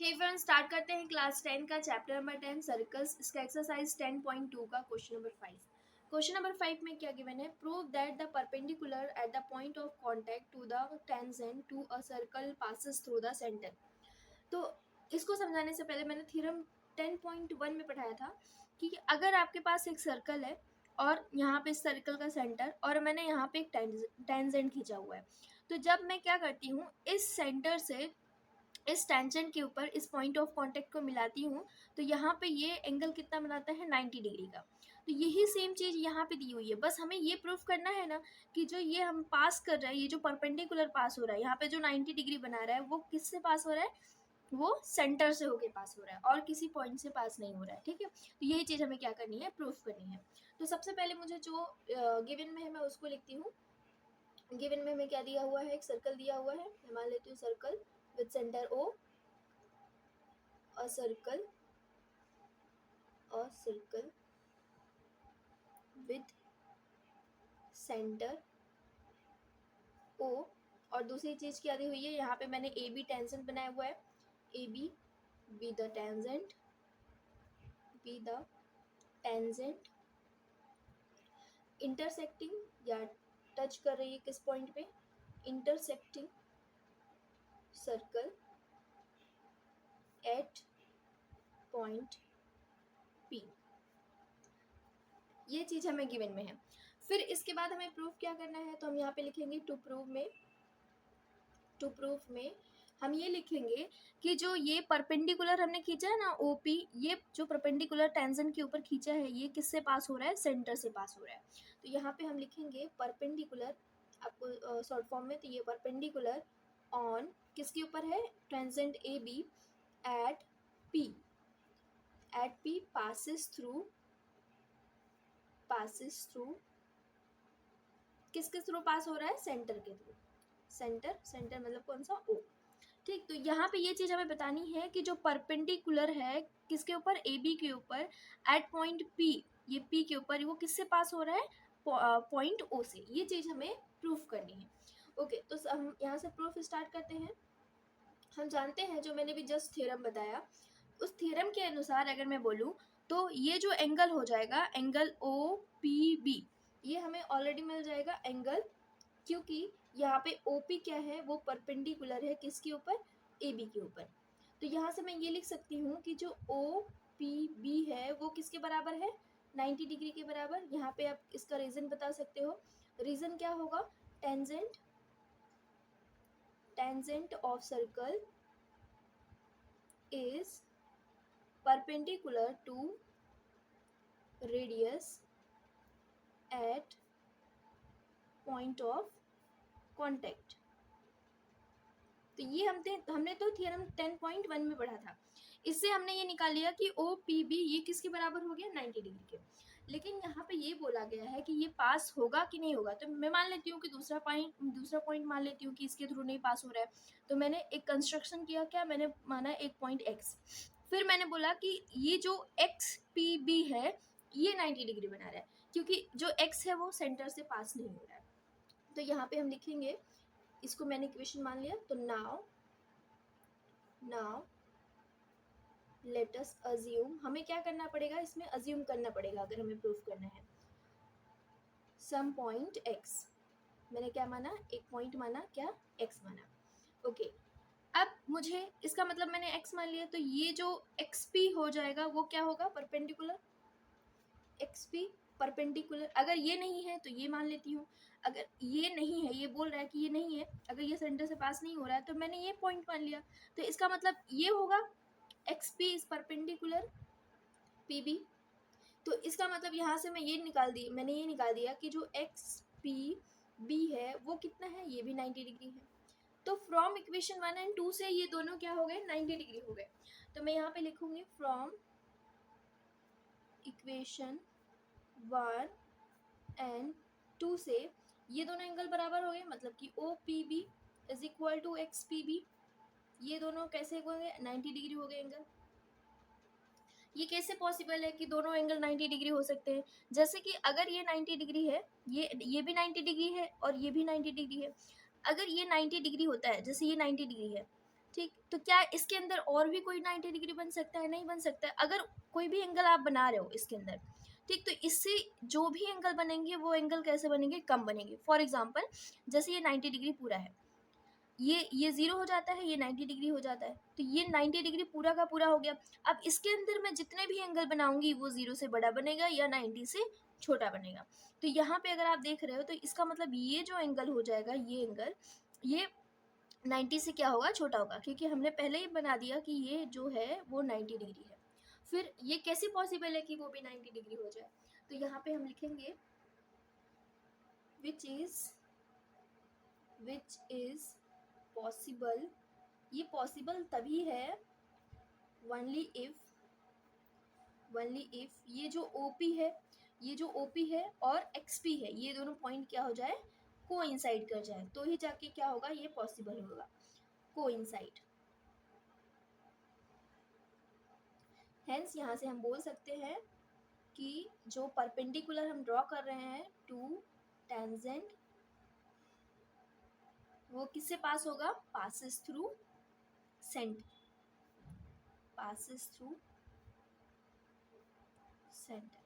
हे friends, start करते हैं class 10 का चैप्टर नंबर 10 सर्कल्स। इसका एक्सरसाइज 10.2 का क्वेश्चन नंबर 5। क्वेश्चन नंबर 5 में क्या गिवन है? Prove that the perpendicular at the point of contact to the tangent to a circle passes through the centre. तो इसको समझाने से पहले मैंने थ्योरम 10.1 में पढ़ाया था कि अगर आपके पास एक सर्कल है और यहाँ पे इस सर्कल का सेंटर और मैंने यहाँ पे एक टेंजेंट खींचा हुआ है, तो जब मैं क्या करती हूँ, इस सेंटर से इस टेंजेंट के ऊपर इस पॉइंट ऑफ कांटेक्ट को मिलाती हूँ, तो यहाँ पे ये एंगल कितना बनाता है? 90 डिग्री का। तो यही सेम चीज़ यहाँ पे दी हुई है, बस हमें ये प्रूफ करना है ना कि जो ये हम पास कर रहे हैं, ये जो परपेंडिकुलर पास हो रहा है, यहाँ पे जो 90 डिग्री बना रहा है, वो किससे पास हो रहा है? वो सेंटर से होके पास हो रहा है और किसी पॉइंट से पास नहीं हो रहा है। ठीक है, तो यही चीज़ हमें क्या करनी है? प्रूफ करनी है। तो सबसे पहले मुझे जो गिवन में है मैं उसको लिखती हूँ। गिवन में हमें क्या दिया हुआ है? एक सर्कल दिया हुआ है। मैं मान लेती हूँ circle with centre O, a circle with center O। और दूसरी चीज क्या दी हुई है? यहाँ पे मैंने ए बी टेंजेंट बनाया हुआ है। A B be the tangent intersecting या टच कर रही है किस पॉइंट पे? Intersecting circle at point P। ये चीज हमें गिवन में है। फिर इसके बाद हमें प्रूफ क्या करना है? तो हम यहाँ पे लिखेंगे टू प्रूफ में हम ये लिखेंगे कि जो ये परपेंडिकुलर हमने खींचा है ना ओपी, ये जो परपेंडिकुलर टेंजेंट के ऊपर खींचा है, ये किससे पास हो रहा है? सेंटर से पास हो रहा है। तो यहाँ पे हम लिखेंगे परपेंडिकुलर, आपको शॉर्ट फॉर्म में, तो ये परपेंडिकुलर ऑन किसके ऊपर है? Tangent A B at P passes through किसके थ्रू पास हो रहा है? सेंटर के थ्रू। सेंटर मतलब कौन सा? ओ। ठीक, तो यहाँ पे ये चीज हमें बतानी है कि जो परपेंडिकुलर है किसके ऊपर? ए बी के ऊपर एट पॉइंट पी, ये पी के ऊपर, वो किससे पास हो रहा है? पॉइंट ओ से। ये चीज हमें प्रूफ करनी है। ओके, तो हम यहाँ से प्रूफ स्टार्ट करते हैं। हम जानते हैं, जो मैंने भी जस्ट थ्योरम बताया, उस थ्योरम के अनुसार अगर मैं बोलूँ तो ये जो एंगल हो जाएगा, एंगल ओ पी बी, ये हमें ऑलरेडी मिल जाएगा एंगल, क्योंकि यहाँ पे OP क्या है? वो परपेंडिकुलर है किसके ऊपर? AB के ऊपर। तो यहाँ से मैं ये लिख सकती हूँ कि जो OPB है वो किसके बराबर है? 90 डिग्री के बराबर। यहाँ पे आप इसका रीजन बता सकते हो। रीजन क्या होगा? Tangent of circle is perpendicular to radius at point of contact। तो ये हमने तो थ्योरम 10.1 में पढ़ा था। इससे हमने ये निकाल लिया कि OPB ये किसके बराबर हो गया? 90 डिग्री के। लेकिन यहाँ पे ये बोला गया है कि ये पास होगा कि नहीं होगा। तो मैं मान लेती हूँ कि दूसरा पॉइंट मान लेती हूँ कि इसके थ्रू नहीं पास हो रहा है। तो मैंने एक कंस्ट्रक्शन किया, क्या? मैंने माना एक पॉइंट X। फिर मैंने बोला कि ये जो XPB है ये 90 डिग्री बना रहा है, क्योंकि जो X है वो सेंटर से पास नहीं हो रहा है। तो यहाँ पे हम लिखेंगे, इसको मैंने इक्वेशन मान लिया। तो नाउ लेट अस अज्यूम, हमें क्या करना पड़ेगा? इसमें अज्यूम करना पड़ेगा अगर हमें प्रूफ करना है। सम पॉइंट x, मैंने क्या माना? एक पॉइंट माना, क्या? x माना। ओके, अब मुझे इसका मतलब मैंने x मान लिया, तो ये जो xp हो जाएगा वो क्या होगा? परपेंडिकुलर। xp perpendicular. अगर ये नहीं है तो ये मान लेती हूँ। अगर ये नहीं है, ये बोल रहा है कि ये नहीं है, अगर ये सेंटर से पास नहीं हो रहा है, तो मैंने ये पॉइंट मान लिया। तो इसका मतलब ये होगा XP इज परपेंडिकुलर PB। तो इसका मतलब यहाँ से मैंने ये निकाल दिया कि जो XPB है वो कितना है? ये भी 90 डिग्री है। तो फ्रॉम इक्वेशन 1 एंड 2 से ये दोनों क्या हो गए? 90 डिग्री हो गए। तो मैं यहाँ पे लिखूंगी फ्रॉम इक्वेशन 1 एंड 2 से ये दोनों एंगल बराबर हो गए, मतलब कि OPB is equal to XPB। ये दोनों कैसे हो गए? 90 डिग्री हो गए एंगल। ये कैसे पॉसिबल है कि दोनों एंगल 90 डिग्री हो सकते हैं? जैसे कि अगर ये 90 डिग्री है, ये भी 90 डिग्री है और ये भी 90 डिग्री है। अगर ये 90 डिग्री होता है, जैसे ये 90 डिग्री है, ठीक, तो क्या इसके अंदर और भी कोई 90 डिग्री बन सकता है? नहीं बन सकता है। अगर कोई भी एंगल आप बना रहे हो इसके अंदर, ठीक, तो इससे जो भी एंगल बनेंगे वो एंगल कैसे बनेंगे? कम बनेंगे। फॉर एग्जांपल जैसे ये 90 डिग्री पूरा है, ये 0 हो जाता है, ये 90 डिग्री हो जाता है, तो ये 90 डिग्री पूरा का पूरा हो गया। अब इसके अंदर मैं जितने भी एंगल बनाऊंगी वो 0 से बड़ा बनेगा या 90 से छोटा बनेगा। तो यहाँ पे अगर आप देख रहे हो तो इसका मतलब ये जो एंगल हो जाएगा, ये एंगल, ये 90 से क्या होगा? छोटा होगा, क्योंकि हमने पहले ही बना दिया कि ये जो है वो 90 डिग्री है। फिर ये कैसे पॉसिबल है कि वो भी 90 डिग्री हो जाए? तो यहाँ पे हम लिखेंगे विच इज पॉसिबल। ये पॉसिबल तभी है ओनली इफ ये जो OP है, ये जो OP है और XP है, ये दोनों पॉइंट क्या हो जाए? कोइंसाइड कर जाए, तो ही जाके क्या होगा? ये पॉसिबल होगा, कोइंसाइड। हेंस यहाँ से हम बोल सकते हैं कि जो परपेंडिकुलर हम ड्रॉ कर रहे हैं टू टेंजेंट, वो किससे पास होगा? Passes through centre, passes through centre.